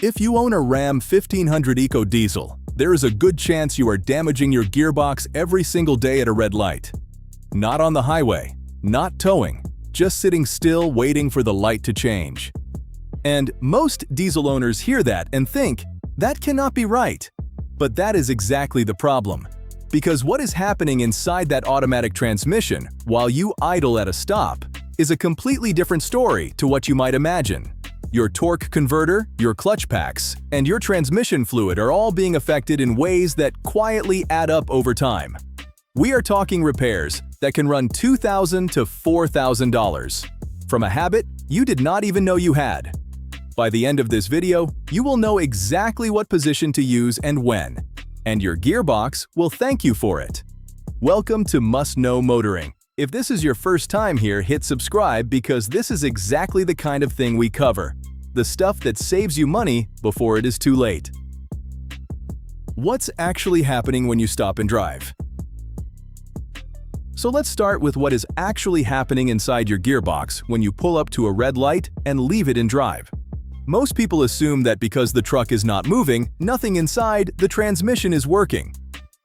If you own a Ram 1500 Eco Diesel, there is a good chance you are damaging your gearbox every single day at a red light. Not on the highway, not towing, just sitting still waiting for the light to change. And most diesel owners hear that and think, that cannot be right. But that is exactly the problem. Because what is happening inside that automatic transmission while you idle at a stop is a completely different story to what you might imagine. Your torque converter, your clutch packs, and your transmission fluid are all being affected in ways that quietly add up over time. We are talking repairs that can run $2,000 to $4,000 from a habit you did not even know you had. By the end of this video, you will know exactly what position to use and when, and your gearbox will thank you for it. Welcome to Must Know Motoring. If this is your first time here, hit subscribe because this is exactly the kind of thing we cover. The stuff that saves you money before it is too late. What's actually happening when you stop and drive? So let's start with what is actually happening inside your gearbox when you pull up to a red light and leave it in drive. Most people assume that because the truck is not moving, nothing inside the transmission is working.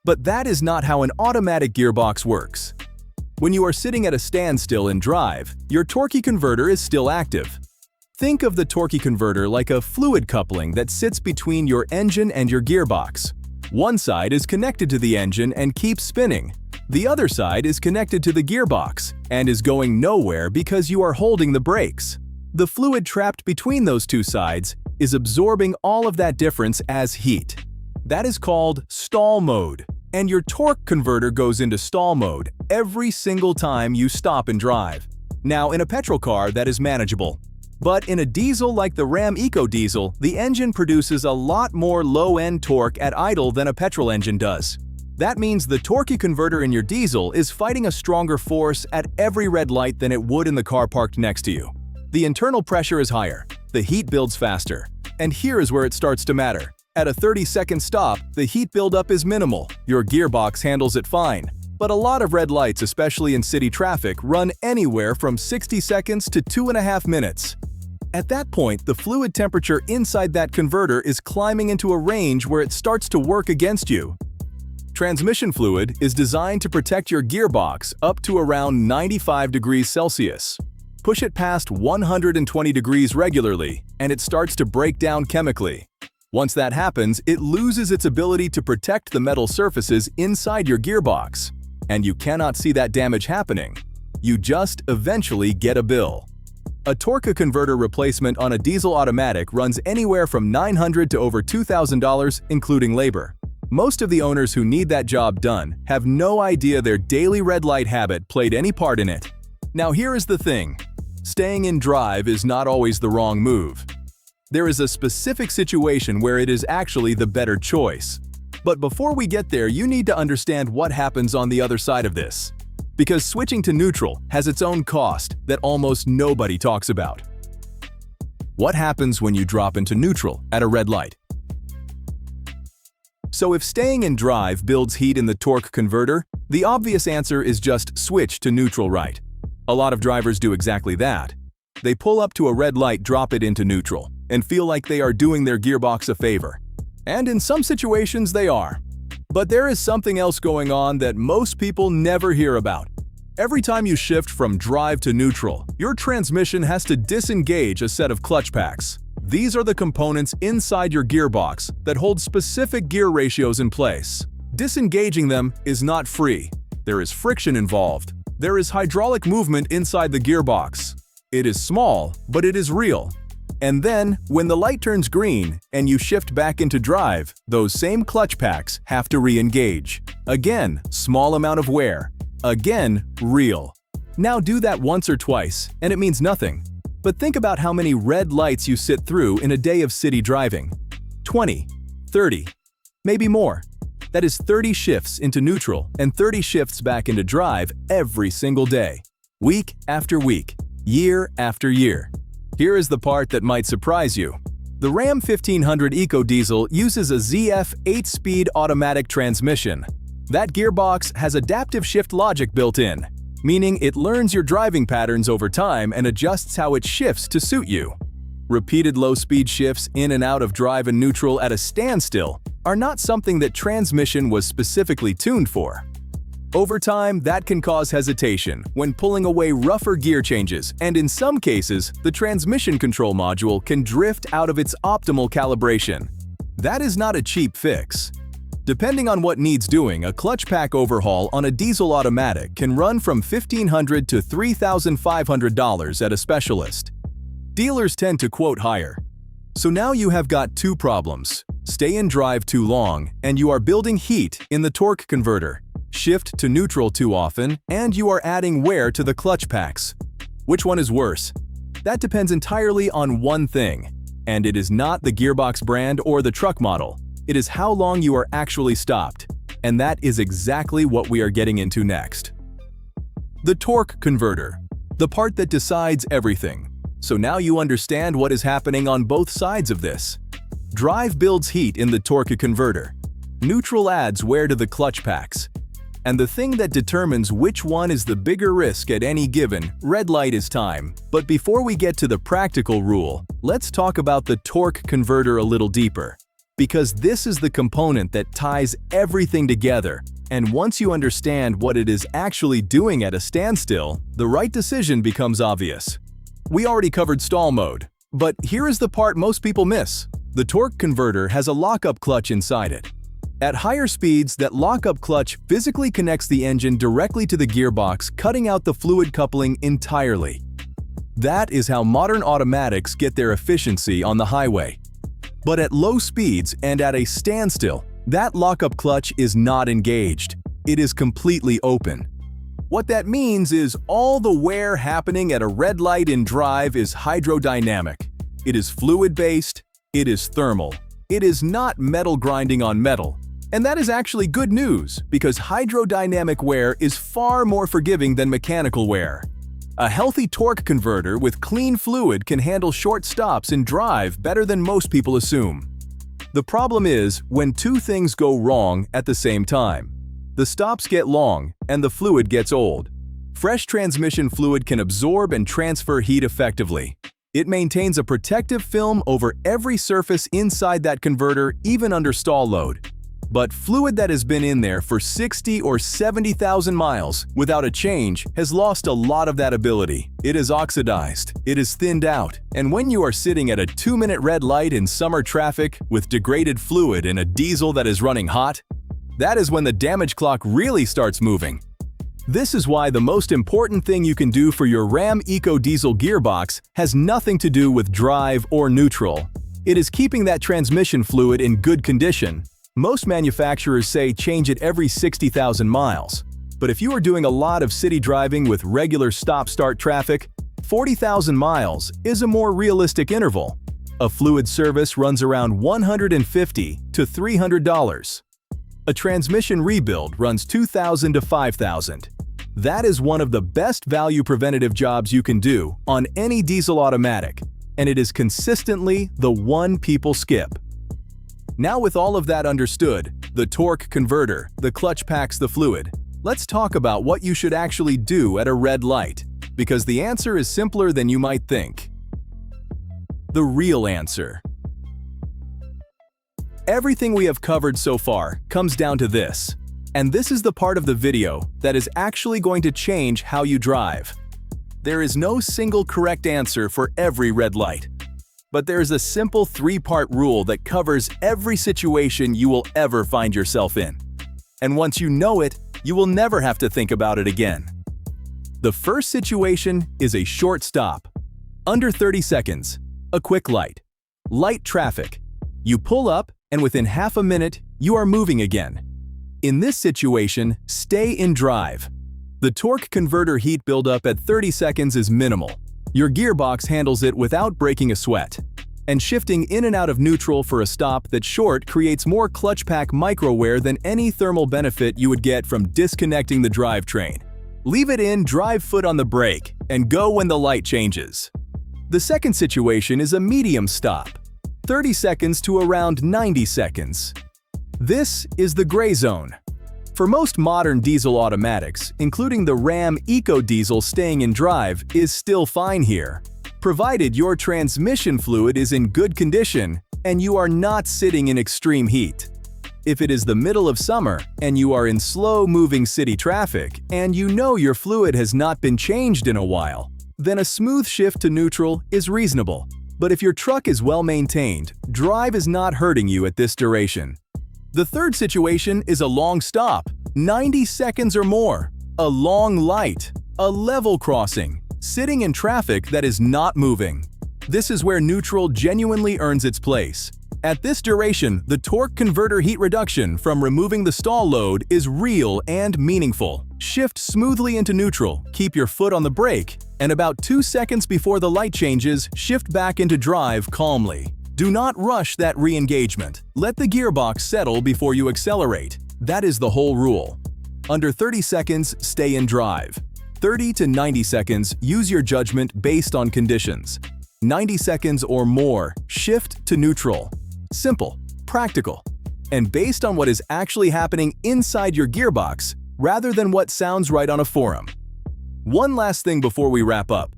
But that is not how an automatic gearbox works. When you are sitting at a standstill in drive, your torque converter is still active. Think of the torque converter like a fluid coupling that sits between your engine and your gearbox. One side is connected to the engine and keeps spinning. The other side is connected to the gearbox and is going nowhere because you are holding the brakes. The fluid trapped between those two sides is absorbing all of that difference as heat. That is called stall mode, and your torque converter goes into stall mode every single time you stop and drive. Now, in a petrol car, that is manageable. But in a diesel like the Ram Eco Diesel, the engine produces a lot more low-end torque at idle than a petrol engine does. That means the torque converter in your diesel is fighting a stronger force at every red light than it would in the car parked next to you. The internal pressure is higher, the heat builds faster. And here is where it starts to matter. At a 30-second stop, the heat buildup is minimal. Your gearbox handles it fine. But a lot of red lights, especially in city traffic, run anywhere from 60 seconds to 2.5 minutes. At that point, the fluid temperature inside that converter is climbing into a range where it starts to work against you. Transmission fluid is designed to protect your gearbox up to around 95 degrees Celsius. Push it past 120 degrees regularly, and it starts to break down chemically. Once that happens, it loses its ability to protect the metal surfaces inside your gearbox. And you cannot see that damage happening. You just eventually get a bill. A torque converter replacement on a diesel automatic runs anywhere from $900 to over $2,000, including labor. Most of the owners who need that job done have no idea their daily red light habit played any part in it. Now here is the thing. Staying in drive is not always the wrong move. There is a specific situation where it is actually the better choice. But before we get there, you need to understand what happens on the other side of this. Because switching to neutral has its own cost that almost nobody talks about. What happens when you drop into neutral at a red light? So if staying in drive builds heat in the torque converter, the obvious answer is just switch to neutral, right? A lot of drivers do exactly that. They pull up to a red light, drop it into neutral, and feel like they are doing their gearbox a favor. And in some situations they are. But there is something else going on that most people never hear about. Every time you shift from drive to neutral, your transmission has to disengage a set of clutch packs. These are the components inside your gearbox that hold specific gear ratios in place. Disengaging them is not free. There is friction involved. There is hydraulic movement inside the gearbox. It is small, but it is real. And then, when the light turns green and you shift back into drive, those same clutch packs have to re-engage. Again, small amount of wear. Again, real. Now do that once or twice, and it means nothing. But think about how many red lights you sit through in a day of city driving. 20, 30, maybe more. That is 30 shifts into neutral and 30 shifts back into drive every single day. Week after week, year after year. Here is the part that might surprise you. The Ram 1500 Eco Diesel uses a ZF 8-speed automatic transmission. That gearbox has adaptive shift logic built in, meaning it learns your driving patterns over time and adjusts how it shifts to suit you. Repeated low-speed shifts in and out of drive and neutral at a standstill are not something that transmission was specifically tuned for. Over time, that can cause hesitation when pulling away rougher gear changes, and in some cases, the transmission control module can drift out of its optimal calibration. That is not a cheap fix. Depending on what needs doing, a clutch pack overhaul on a diesel automatic can run from $1,500 to $3,500 at a specialist. Dealers tend to quote higher. So now you have got two problems: stay in drive too long, and you are building heat in the torque converter. Shift to neutral too often, and you are adding wear to the clutch packs. Which one is worse? That depends entirely on one thing, and it is not the gearbox brand or the truck model. It is how long you are actually stopped, and that is exactly what we are getting into next. The torque converter, the part that decides everything. So now you understand what is happening on both sides of this. Drive builds heat in the torque converter. Neutral adds wear to the clutch packs. And the thing that determines which one is the bigger risk at any given red light is time. But before we get to the practical rule, let's talk about the torque converter a little deeper. Because this is the component that ties everything together. And once you understand what it is actually doing at a standstill, the right decision becomes obvious. We already covered stall mode, but here is the part most people miss. The torque converter has a lockup clutch inside it. At higher speeds, that lockup clutch physically connects the engine directly to the gearbox, cutting out the fluid coupling entirely. That is how modern automatics get their efficiency on the highway. But at low speeds and at a standstill, that lockup clutch is not engaged. It is completely open. What that means is all the wear happening at a red light in drive is hydrodynamic. It is fluid-based, it is thermal. It is not metal grinding on metal. And that is actually good news, because hydrodynamic wear is far more forgiving than mechanical wear. A healthy torque converter with clean fluid can handle short stops in drive better than most people assume. The problem is when two things go wrong at the same time. The stops get long, and the fluid gets old. Fresh transmission fluid can absorb and transfer heat effectively. It maintains a protective film over every surface inside that converter, even under stall load. But fluid that has been in there for 60 or 70,000 miles without a change has lost a lot of that ability. It is oxidized, it is thinned out, and when you are sitting at a 2-minute red light in summer traffic with degraded fluid in a diesel that is running hot, that is when the damage clock really starts moving. This is why the most important thing you can do for your Ram EcoDiesel gearbox has nothing to do with drive or neutral. It is keeping that transmission fluid in good condition. Most manufacturers say change it every 60,000 miles. But if you are doing a lot of city driving with regular stop-start traffic, 40,000 miles is a more realistic interval. A fluid service runs around $150 to $300. A transmission rebuild runs $2,000 to $5,000. That is one of the best value preventative jobs you can do on any diesel automatic, and it is consistently the one people skip. Now with all of that understood, the torque converter, the clutch packs the fluid, let's talk about what you should actually do at a red light, because the answer is simpler than you might think. The real answer. Everything we have covered so far comes down to this, and this is the part of the video that is actually going to change how you drive. There is no single correct answer for every red light, but there is a simple 3-part rule that covers every situation you will ever find yourself in. And once you know it, you will never have to think about it again. The first situation is a short stop. Under 30 seconds, a quick light. Light traffic. You pull up, and within half a minute, you are moving again. In this situation, stay in drive. The torque converter heat buildup at 30 seconds is minimal. Your gearbox handles it without breaking a sweat. And shifting in and out of neutral for a stop that's short creates more clutch pack micro wear than any thermal benefit you would get from disconnecting the drivetrain. Leave it in, drive foot on the brake, and go when the light changes. The second situation is a medium stop. 30 seconds to around 90 seconds. This is the gray zone. For most modern diesel automatics, including the Ram EcoDiesel, staying in drive is still fine here. provided your transmission fluid is in good condition and you are not sitting in extreme heat. If it is the middle of summer and you are in slow-moving city traffic and you know your fluid has not been changed in a while, then a smooth shift to neutral is reasonable. But if your truck is well maintained, drive is not hurting you at this duration. The third situation is a long stop, 90 seconds or more, a long light, a level crossing, sitting in traffic that is not moving. This is where neutral genuinely earns its place. At this duration, the torque converter heat reduction from removing the stall load is real and meaningful. Shift smoothly into neutral, keep your foot on the brake, and about 2 seconds before the light changes, shift back into drive calmly. Do not rush that re-engagement. Let the gearbox settle before you accelerate. That is the whole rule. Under 30 seconds, stay in drive. 30 to 90 seconds, use your judgment based on conditions. 90 seconds or more, shift to neutral. Simple, practical, and based on what is actually happening inside your gearbox, rather than what sounds right on a forum. One last thing before we wrap up.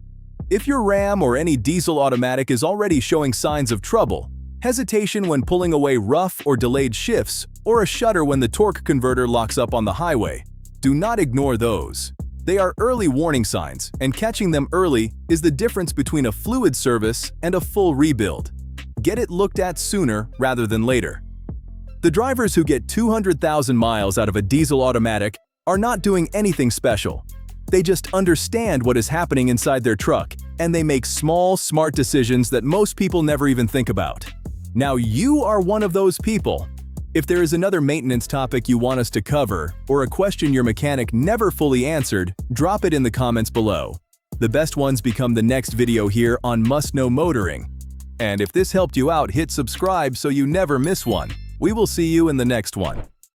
If your Ram or any diesel automatic is already showing signs of trouble, hesitation when pulling away rough or delayed shifts, or a shudder when the torque converter locks up on the highway, do not ignore those. They are early warning signs, and catching them early is the difference between a fluid service and a full rebuild. Get it looked at sooner rather than later. The drivers who get 200,000 miles out of a diesel automatic are not doing anything special. They just understand what is happening inside their truck, and they make small, smart decisions that most people never even think about. Now you are one of those people. If there is another maintenance topic you want us to cover, or a question your mechanic never fully answered, drop it in the comments below. The best ones become the next video here on Must Know Motoring. And if this helped you out, hit subscribe so you never miss one. We will see you in the next one.